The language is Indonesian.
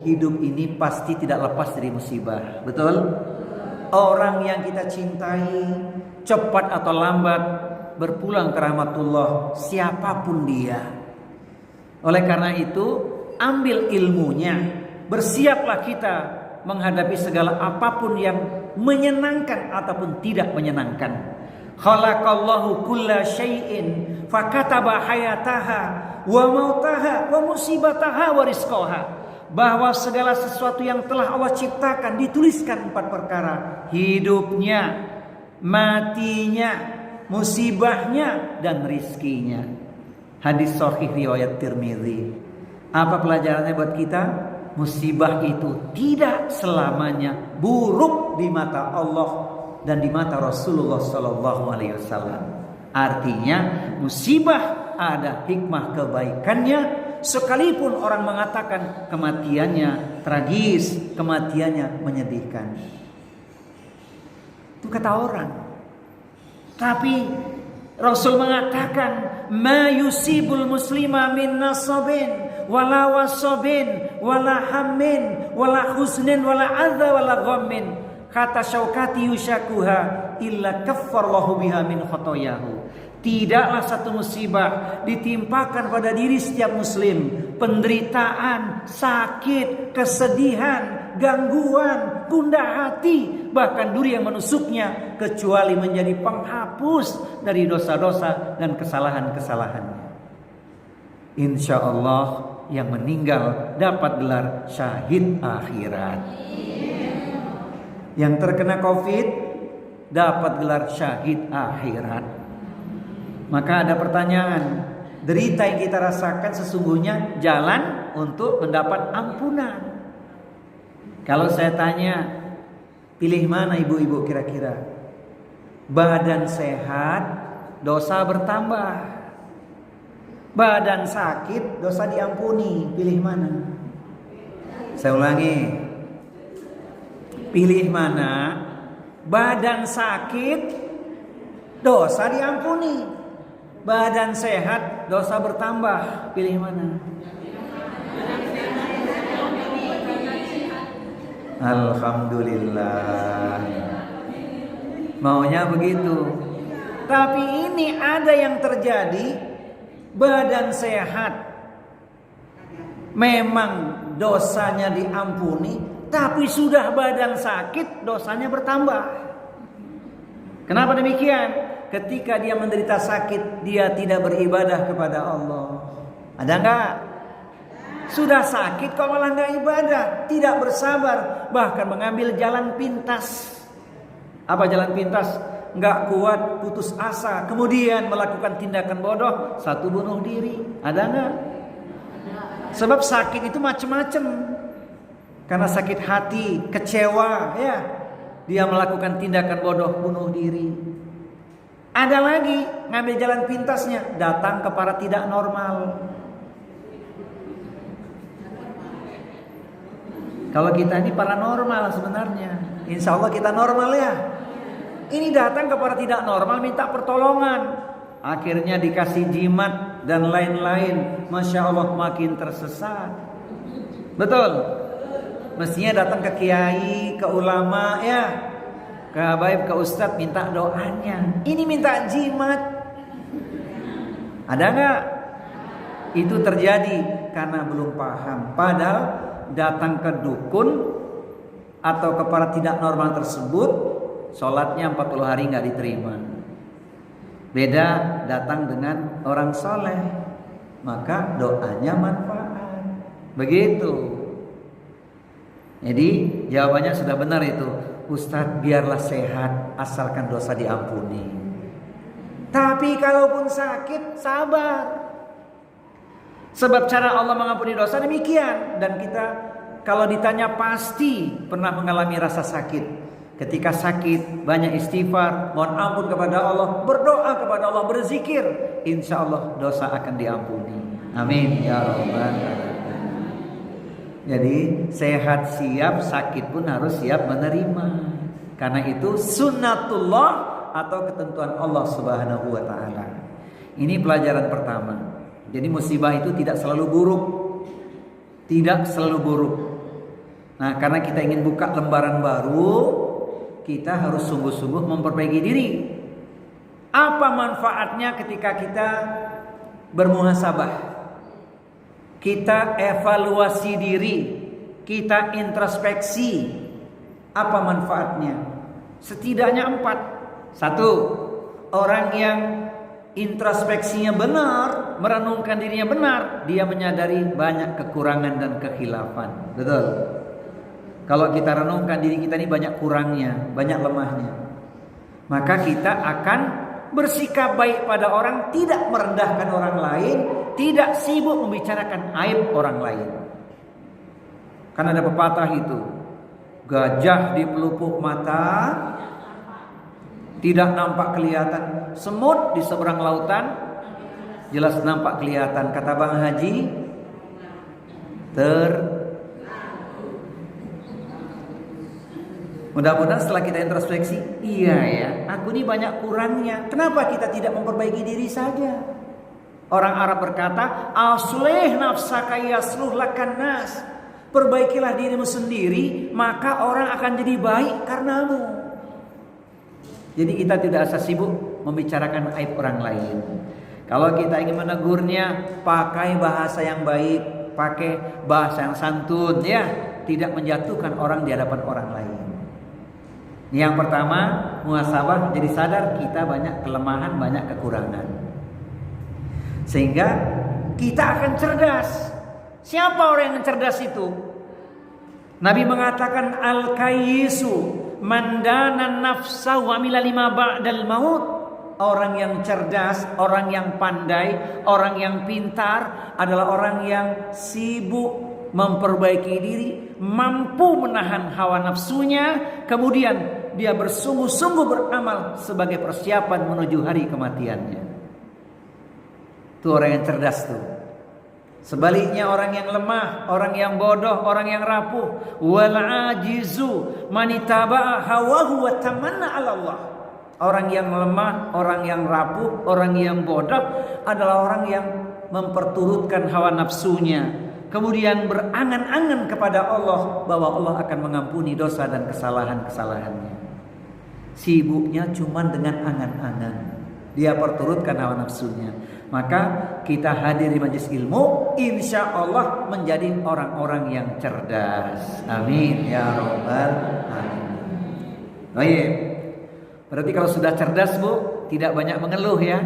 Hidup ini pasti tidak lepas dari musibah, betul? Orang yang kita cintai cepat atau lambat berpulang ke rahmatullah, siapapun dia. Oleh karena itu, ambil ilmunya, bersiaplah kita menghadapi segala apapun yang menyenangkan ataupun tidak menyenangkan. Khalaqallahu kulla syai'in fakataba hayataha wa mautaha wa musibataha wa rizqaha. Bahwa segala sesuatu yang telah Allah ciptakan dituliskan 4 perkara. Hidupnya, matinya, musibahnya, dan rizkinya. Hadis sahih riwayat Tirmidzi. Apa pelajarannya buat kita? Musibah itu tidak selamanya buruk di mata Allah dan di mata Rasulullah SAW. Artinya musibah ada hikmah kebaikannya. Sekalipun orang mengatakan kematiannya tragis, kematiannya menyedihkan. Itu kata orang. Tapi Rasul mengatakan, "Ma yusibul muslima min nasabin wala wasabin wala hammin wala husnin wala adza wala ghammin kata Syaukati yushakuha illa kaffarallahu biha min khotoyahu." Tidaklah satu musibah ditimpakan pada diri setiap muslim, penderitaan, sakit, kesedihan, gangguan, gundah hati, bahkan duri yang menusuknya, kecuali menjadi penghapus dari dosa-dosa dan kesalahan-kesalahannya. Insya Allah yang meninggal dapat gelar syahid akhirat. Yang terkena COVID dapat gelar syahid akhirat. Maka ada pertanyaan, derita yang kita rasakan sesungguhnya jalan untuk mendapat ampunan. Kalau saya tanya, pilih mana ibu-ibu kira-kira? Badan sehat, dosa bertambah. Badan sakit, dosa diampuni. Pilih mana? Saya ulangi. Pilih mana? Badan sakit, dosa diampuni. Badan sehat, dosa bertambah. Pilih mana? Alhamdulillah. Maunya begitu. Tapi ini ada yang terjadi. Badan sehat, memang dosanya diampuni, tapi sudah badan sakit, dosanya bertambah. Kenapa demikian? Ketika dia menderita sakit, dia tidak beribadah kepada Allah. Ada enggak? Sudah sakit kok malah enggak ibadah, tidak bersabar, bahkan mengambil jalan pintas. Apa jalan pintas? Enggak kuat, putus asa, kemudian melakukan tindakan bodoh, satu bunuh diri. Ada enggak? Sebab sakit itu macam-macam. Karena sakit hati, kecewa, ya, dia melakukan tindakan bodoh, bunuh diri. Ada lagi ngambil jalan pintasnya, datang ke para tidak normal. Kalau kita ini paranormal sebenarnya, insya Allah kita normal ya. Ini datang ke para tidak normal minta pertolongan, akhirnya dikasih jimat dan lain-lain. Masya Allah makin tersesat. Betul. Mestinya datang ke kiai, ke ulama ya, ke habaib, ke ustadz minta doanya. Ini minta jimat. Ada enggak? Itu terjadi karena belum paham. Padahal datang ke dukun atau ke para tidak normal tersebut, sholatnya 40 hari enggak diterima. Beda datang dengan orang soleh, maka doanya manfaat. Begitu. Jadi jawabannya sudah benar itu. Ustadz, biarlah sehat asalkan dosa diampuni. Tapi kalaupun sakit, sabar. Sebab cara Allah mengampuni dosa demikian. Dan kita kalau ditanya pasti pernah mengalami rasa sakit. Ketika sakit, banyak istighfar, mohon ampun kepada Allah, berdoa kepada Allah, berzikir, insya Allah dosa akan diampuni. Amin ya rabbal alamin. Jadi sehat siap, sakit pun harus siap menerima. Karena itu sunnatullah atau ketentuan Allah Subhanahu wa taala. Ini pelajaran pertama. Jadi musibah itu tidak selalu buruk. Tidak selalu buruk. Nah, karena kita ingin buka lembaran baru, kita harus sungguh-sungguh memperbaiki diri. Apa manfaatnya ketika kita bermuhasabah? Kita evaluasi diri, kita introspeksi. Apa manfaatnya? Setidaknya 4. 1. Orang yang introspeksinya benar, merenungkan dirinya benar, dia menyadari banyak kekurangan dan kekhilafan. Betul. Kalau kita renungkan diri kita ini banyak kurangnya, banyak lemahnya, maka kita akan bersikap baik pada orang, tidak merendahkan orang lain, tidak sibuk membicarakan aib orang lain. Karena ada pepatah itu, gajah di pelupuk mata tidak nampak kelihatan, semut di seberang lautan jelas nampak kelihatan. Kata Bang Haji, mudah-mudahan setelah kita introspeksi, iya ya, aku ini banyak kurangnya. Kenapa kita tidak memperbaiki diri saja? Orang Arab berkata, aslih nafsaka yasluh lakan nas. Perbaikilah dirimu sendiri, maka orang akan jadi baik karenamu. Jadi kita tidak usah sibuk membicarakan aib orang lain. Kalau kita ingin menegurnya, pakai bahasa yang baik, pakai bahasa yang santun, ya, tidak menjatuhkan orang di hadapan orang lain. Yang pertama, muhasabah, jadi sadar kita banyak kelemahan, banyak kekurangan. Sehingga kita akan cerdas. Siapa orang yang cerdas itu? Nabi mengatakan al-kayyisu mandana nafsa wa amila lima ba'dal maut. Orang yang cerdas, orang yang pandai, orang yang pintar adalah orang yang sibuk memperbaiki diri, mampu menahan hawa nafsunya, kemudian dia bersungguh-sungguh beramal sebagai persiapan menuju hari kematiannya. Itu orang yang cerdas tuh. Sebaliknya orang yang lemah, orang yang bodoh, orang yang rapuh, wal ajizu manitaba'a hawahu wa tamanna 'ala Allah. Orang yang lemah, orang yang rapuh, orang yang bodoh adalah orang yang memperturutkan hawa nafsunya, kemudian berangan-angan kepada Allah bahwa Allah akan mengampuni dosa dan kesalahan-kesalahannya. Sibuknya cuma dengan angan-angan, dia perturutkan hawa nafsunya. Maka kita hadir di majelis ilmu, insya Allah menjadi orang-orang yang cerdas. Amin ya robbal alamin. Baik. Berarti kalau sudah cerdas, Bu, tidak banyak mengeluh ya.